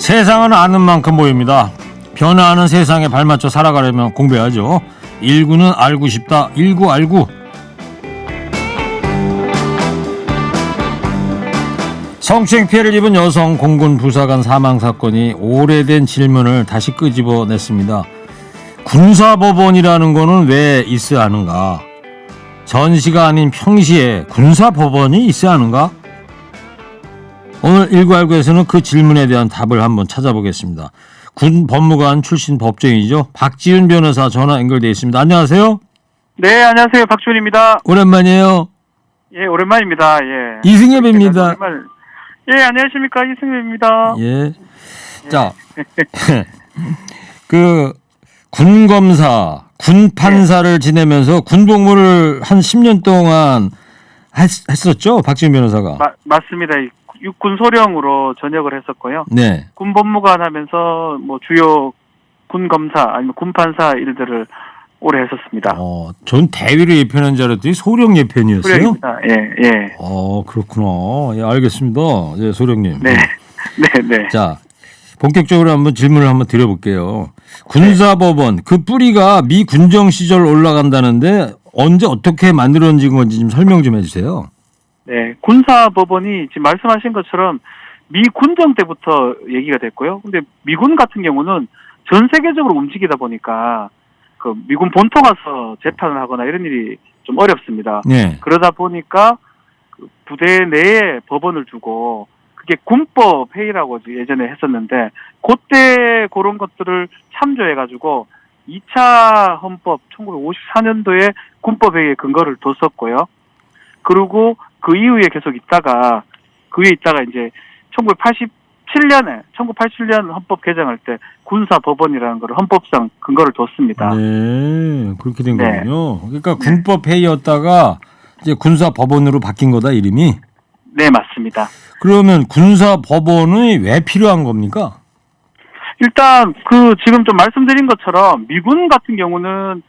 세상은 아는 만큼 보입니다. 변화하는 세상에 발맞춰 살아가려면 공부해야죠. 19는 알고 싶다. 19 알고. 성추행 피해를 입은 여성 공군 부사관 사망 사건이 오래된 질문을 다시 끄집어냈습니다. 군사법원이라는 거는 왜 있어야 하는가? 전시가 아닌 평시에 군사법원이 있어야 하는가? 오늘 19알고에서는 그 질문에 대한 답을 한번 찾아보겠습니다. 군 법무관 출신 법조인이죠. 박지은 변호사 전화 연결되어 있습니다. 안녕하세요. 네, 안녕하세요. 박지훈입니다. 오랜만이에요. 예, 오랜만입니다. 예. 이승엽입니다. 예, 안녕하십니까. 이승엽입니다. 예. 자, 그 군검사, 군판사를 지내면서 군복무를 한 10년 동안 했었죠, 박지은 변호사가. 맞습니다. 육군 소령으로 전역을 했었고요. 네. 군법무관 하면서 뭐 주요 군검사 아니면 군판사 일들을 오래 했었습니다. 전 대위로 예편한 줄 알았더니 소령 예편이었어요? 소령입니다. 예, 예. 그렇구나. 예, 알겠습니다. 예, 소령님. 네. 네, 네. 자, 본격적으로 한번 질문을 한번 드려볼게요. 군사법원, 그 뿌리가 미 군정 시절 올라간다는데 언제 어떻게 만들어진 건지 좀 설명 좀 해주세요. 네, 군사법원이 지금 말씀하신 것처럼 미 군정 때부터 얘기가 됐고요. 근데 미군 같은 경우는 전 세계적으로 움직이다 보니까 그 미군 본토 가서 재판을 하거나 이런 일이 좀 어렵습니다. 네. 그러다 보니까 그 부대 내에 법원을 두고 그게 군법 회의라고 예전에 했었는데 그때 그런 것들을 참조해가지고 2차 헌법 1954년도에 군법 회의에 근거를 뒀었고요. 그리고 그 이후에 계속 있다가 이제 1987년 헌법 개정할 때 군사법원이라는 걸 헌법상 근거를 뒀습니다. 네, 그렇게 된 거군요. 그러니까 군법 회의였다가 이제 군사법원으로 바뀐 거다, 이름이? 네, 맞습니다. 그러면 군사법원이 왜 필요한 겁니까? 일단 지금 좀 말씀드린 것처럼 미군 같은 경우는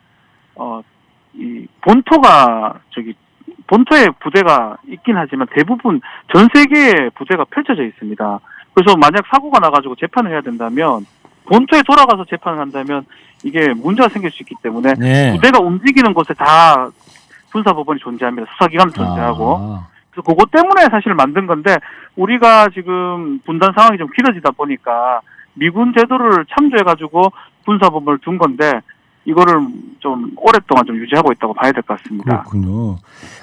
이 본토에 부대가 있긴 하지만 대부분 전 세계에 부대가 펼쳐져 있습니다. 그래서 만약 사고가 나가지고 재판을 해야 된다면 본토에 돌아가서 재판을 한다면 이게 문제가 생길 수 있기 때문에 부대가 움직이는 곳에 다 군사법원이 존재합니다. 수사기관도 존재하고. 그래서 그것 때문에 사실 만든 건데 우리가 지금 분단 상황이 좀 길어지다 보니까 미군 제도를 참조해가지고 군사법원을 둔 건데 이거를 좀 오랫동안 좀 유지하고 있다고 봐야 될 것 같습니다. 그렇군요.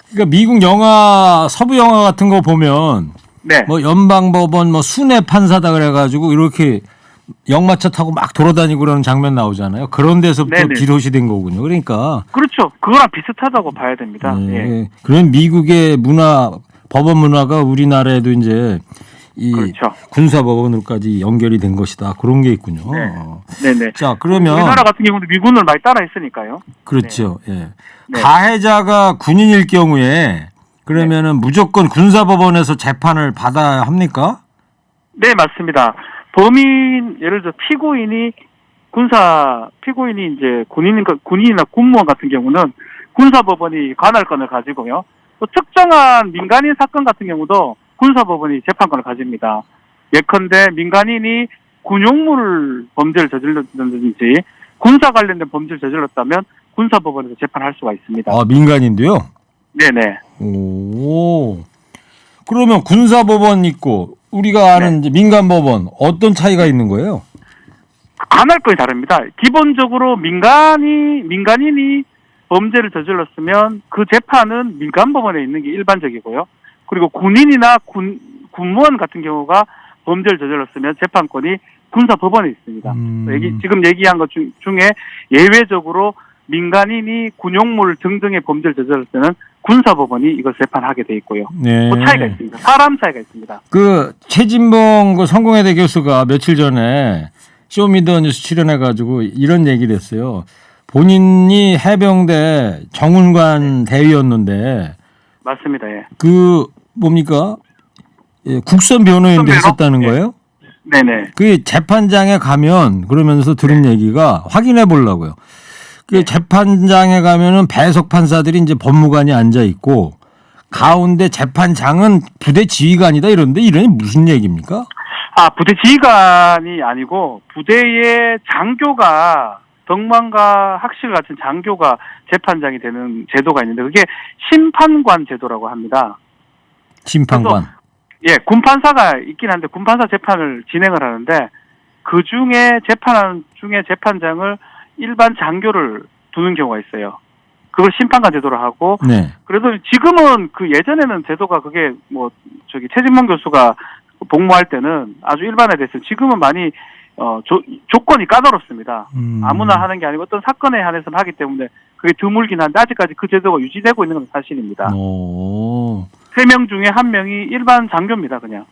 그러니까 미국 영화, 서부 영화 같은 거 보면 뭐 연방법원, 뭐 순회 판사다 그래가지고 이렇게 역마차 타고 막 돌아다니고 그러는 장면 나오잖아요. 그런 데서부터 비롯이 된 거군요. 그러니까 그렇죠. 그거랑 비슷하다고 봐야 됩니다. 네. 예. 그런 미국의 문화, 법원 문화가 우리나라에도 이제 이 군사법원으로까지 연결이 된 것이다. 그런 게 있군요. 네네. 자, 그러면 우리나라 같은 경우도 미군을 많이 따라 했으니까요. 그렇죠. 예. 가해자가 군인일 경우에 그러면은 무조건 군사법원에서 재판을 받아야 합니까? 네, 맞습니다. 예를 들어 피고인이 이제 군인이나 군무원 같은 경우는 군사법원이 관할권을 가지고요. 또 특정한 민간인 사건 같은 경우도 군사법원이 재판권을 가집니다. 예컨대 민간인이 군용물 범죄를 저질렀든지 군사 관련된 범죄를 저질렀다면 군사법원에서 재판할 수가 있습니다. 민간인도요? 네네. 오. 그러면 군사법원 있고 우리가 아는 이제 민간법원 어떤 차이가 있는 거예요? 관할권이 다릅니다. 기본적으로 민간인이 범죄를 저질렀으면 그 재판은 민간법원에 있는 게 일반적이고요. 그리고 군인이나 군무원 같은 경우가 범죄를 저질렀으면 재판권이 군사법원에 있습니다. 지금 얘기한 것 중에 예외적으로 민간인이 군용물 등등의 범죄를 저질렀을 때는 군사법원이 이걸 재판하게 돼 있고요. 네. 그 차이가 있습니다. 사람 차이가 있습니다. 최진봉 성공회대 교수가 며칠 전에 쇼미더뉴스 출연해가지고 이런 얘기를 했어요. 본인이 해병대 정훈관 대위였는데 맞습니다. 예. 뭡니까? 예, 국선 변호인도 했었다는 거예요? 네네. 그 재판장에 가면 그러면서 들은 얘기가 확인해 보려고요. 재판장에 가면은 배석 판사들이 이제 법무관이 앉아 있고 가운데 재판장은 부대 지휘관이다 이런데 이러니 무슨 얘기입니까? 부대 지휘관이 아니고 부대의 장교가 덕망과 학실 같은 장교가 재판장이 되는 제도가 있는데 그게 심판관 제도라고 합니다. 심판관. 예, 군판사가 있긴 한데 군판사 재판을 진행을 하는데 그 중에 재판하는 중에 재판장을 일반 장교를 두는 경우가 있어요. 그걸 심판관 제도로 하고 네. 그래도 지금은 그 예전에는 제도가 그게 최진봉 교수가 복무할 때는 아주 일반화됐어요. 지금은 많이 조건이 까다롭습니다. 아무나 하는 게 아니고 어떤 사건에 한해서 하기 때문에 그게 드물긴 한데 아직까지 그 제도가 유지되고 있는 건 사실입니다. 오. 3명 중에 1명이 일반 장교입니다, 그냥.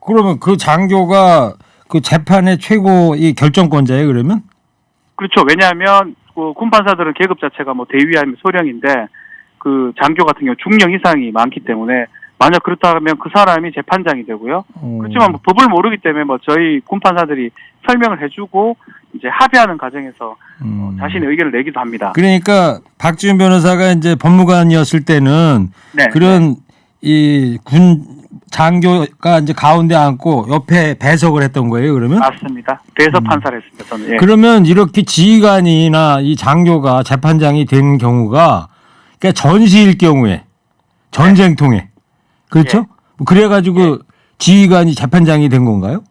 그러면 그 장교가 그 재판의 최고 이 결정권자예요, 그러면? 그렇죠. 왜냐하면 그 군판사들은 계급 자체가 뭐 대위 아니면 소령인데 그 장교 같은 경우 중령 이상이 많기 때문에 만약 그렇다면 그 사람이 재판장이 되고요. 그렇지만 뭐 법을 모르기 때문에 뭐 저희 군판사들이 설명을 해주고 이제 합의하는 과정에서 자신의 의견을 내기도 합니다. 그러니까 박지훈 변호사가 이제 법무관이었을 때는 네, 그런 이 군 장교가 이제 가운데 앉고 옆에 배석을 했던 거예요, 그러면? 맞습니다. 배석 판사를 했습니다, 저는. 예. 그러면 이렇게 지휘관이나 이 장교가 재판장이 된 경우가 그러니까 전시일 경우에 전쟁통에 그렇죠? 그래가지고 지휘관이 재판장이 된 건가요?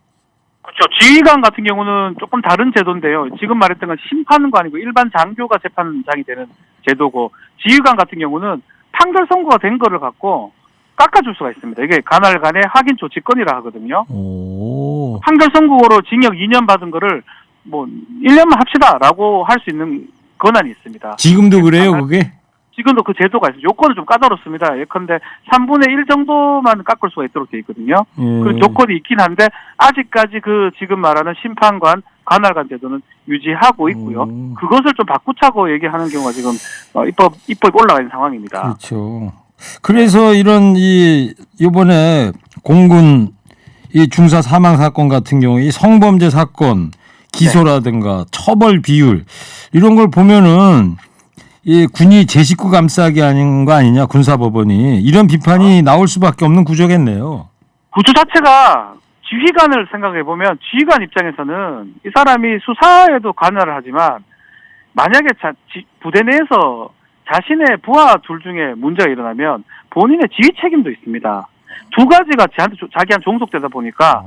그렇죠. 지휘관 같은 경우는 조금 다른 제도인데요. 지금 말했던 건 심판관이고 일반 장교가 재판장이 되는 제도고 지휘관 같은 경우는 판결 선고가 된 거를 갖고 깎아줄 수가 있습니다. 이게 간할 간의 확인 조치권이라 하거든요. 오. 판결 선고로 징역 2년 받은 거를 뭐 1년만 합시다라고 할 수 있는 권한이 있습니다. 지금도 그래요, 그게? 지금도 그 제도가 있어요. 요건은 좀 까다롭습니다. 예컨대 3분의 1 정도만 깎을 수가 있도록 되어 있거든요. 그 조건이 있긴 한데 아직까지 그 지금 말하는 심판관, 관할관 제도는 유지하고 있고요. 그것을 좀 바꾸자고 얘기하는 경우가 지금 입법이 올라가 있는 상황입니다. 그렇죠. 그래서 이런 이번에 공군 이 중사 사망 사건 같은 경우 이 성범죄 사건 기소라든가 처벌 비율 이런 걸 보면은 이 군이 제 식구 감싸기 아닌 거 아니냐 군사법원이 이런 비판이 나올 수밖에 없는 구조겠네요. 구조 자체가 지휘관을 생각해 보면 지휘관 입장에서는 이 사람이 수사에도 관여를 하지만 만약에 부대 내에서 자신의 부하 둘 중에 문제가 일어나면 본인의 지휘 책임도 있습니다. 두 가지가 자기한테 종속되다 보니까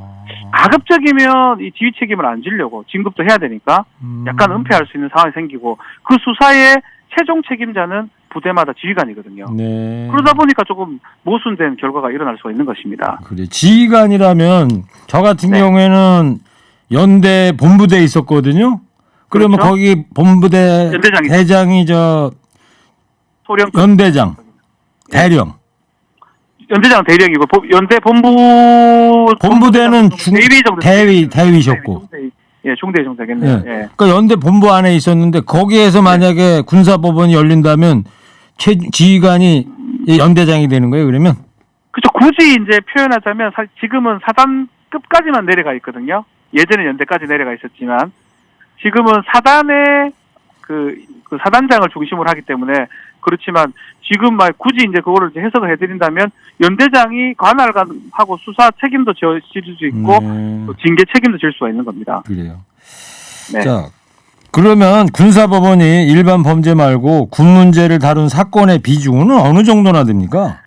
가급적이면 이 지휘 책임을 안 지려고 진급도 해야 되니까 약간 은폐할 수 있는 상황이 생기고 그 수사의 최종 책임자는 부대마다 지휘관이거든요. 네. 그러다 보니까 조금 모순된 결과가 일어날 수가 있는 것입니다. 그래. 지휘관이라면 저 같은 경우에는 연대 본부대에 있었거든요. 그러면 그렇죠? 거기 본부대 연대장이 대장이 소령 연대장, 대령. 연대장 대령이고 연대 본부대는 대위 정도 대위셨고. 중대 정도겠네요. 예. 그러니까 연대 본부 안에 있었는데 거기에서 만약에 군사법원이 열린다면 지휘관이 연대장이 되는 거예요, 그러면? 그렇죠. 굳이 이제 표현하자면 지금은 사단급까지만 내려가 있거든요. 예전에 연대까지 내려가 있었지만 지금은 사단의 그 사단장을 중심으로 하기 때문에 그렇지만 지금 굳이 이제 그거를 이제 해석을 해드린다면 연대장이 관할관하고 수사 책임도 질 수 있고 또 징계 책임도 질 수가 있는 겁니다. 그래요. 네. 자, 그러면 군사법원이 일반 범죄 말고 군 문제를 다룬 사건의 비중은 어느 정도나 됩니까?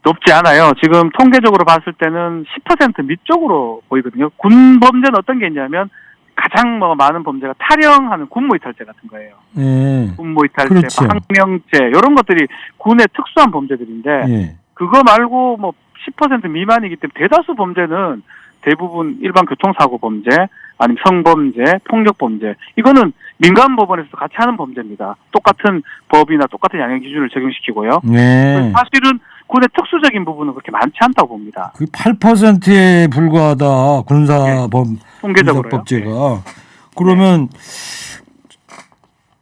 높지 않아요. 지금 통계적으로 봤을 때는 10% 밑쪽으로 보이거든요. 군 범죄는 어떤 게 있냐면 가장 많은 범죄가 탈영하는 군무이탈죄 같은 거예요. 예. 군무이탈죄, 그렇죠. 항명죄 이런 것들이 군의 특수한 범죄들인데 예. 그거 말고 10% 미만이기 때문에 대다수 범죄는 대부분 일반 교통사고 범죄, 아니면 성범죄, 폭력범죄 이거는 민간 법원에서 같이 하는 범죄입니다. 똑같은 법이나 똑같은 양형 기준을 적용시키고요. 네. 사실은 군의 특수적인 부분은 그렇게 많지 않다고 봅니다. 그 8%에 불과하다 군사법제가. 그러면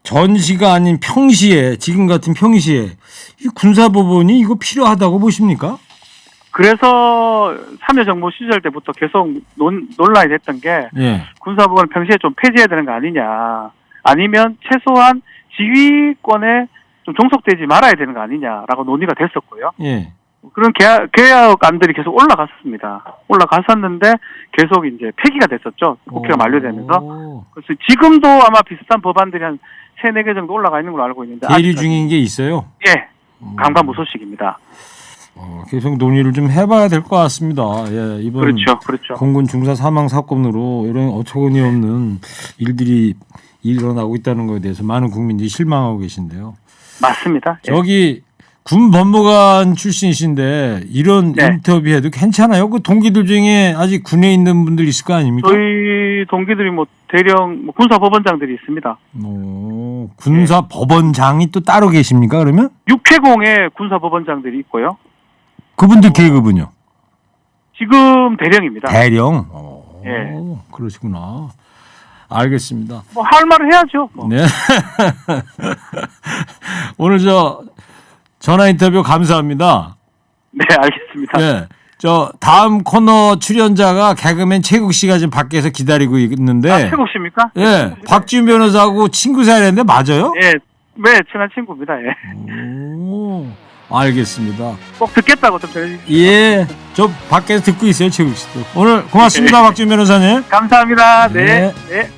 전시가 아닌 평시에 지금 같은 평시에 이 군사법원이 이거 필요하다고 보십니까? 그래서 참여정부 시절 때부터 계속 논란이 됐던 게 군사법원 평시에 좀 폐지해야 되는 거 아니냐 아니면 최소한 지휘권에 좀 종속되지 말아야 되는 거 아니냐라고 논의가 됐었고요. 예. 그런 계약안들이 계속 올라갔었는데 계속 이제 폐기가 됐었죠. 국회가 만료되면서. 그래서 지금도 아마 비슷한 법안들이 한 3-4개 정도 올라가 있는 걸로 알고 있는데 대리 중인 게 있어요. 예, 강간무소식입니다. 계속 논의를 좀 해봐야 될 것 같습니다. 예, 이번 그렇죠. 공군 중사 사망 사건으로 이런 어처구니 없는 일들이 일어나고 있다는 것에 대해서 많은 국민들이 실망하고 계신데요. 맞습니다. 예. 저기 군 법무관 출신이신데 이런 네. 인터뷰해도 괜찮아요? 그 동기들 중에 아직 군에 있는 분들 있을 거 아닙니까? 저희 동기들이 대령 군사법원장들이 있습니다. 군사 법원장이 또 따로 계십니까? 그러면 육해공에 군사법원장들이 있고요. 그분들 계급은요? 지금 대령입니다. 대령. 예. 그러시구나. 알겠습니다. 할 말을 해야죠. 네. 오늘 전화 인터뷰 감사합니다. 네, 알겠습니다. 네. 다음 코너 출연자가 개그맨 최국 씨가 지금 밖에서 기다리고 있는데. 최국 씨입니까? 예. 박지훈 변호사하고 친구 사이인데 맞아요? 예. 네, 친한 친구입니다. 예. 오, 알겠습니다. 꼭 듣겠다고 좀 전해주십시오. 예. 저 밖에서 듣고 있어요, 최국 씨도. 오늘 고맙습니다, 박지훈 변호사님. 감사합니다. 네. 네.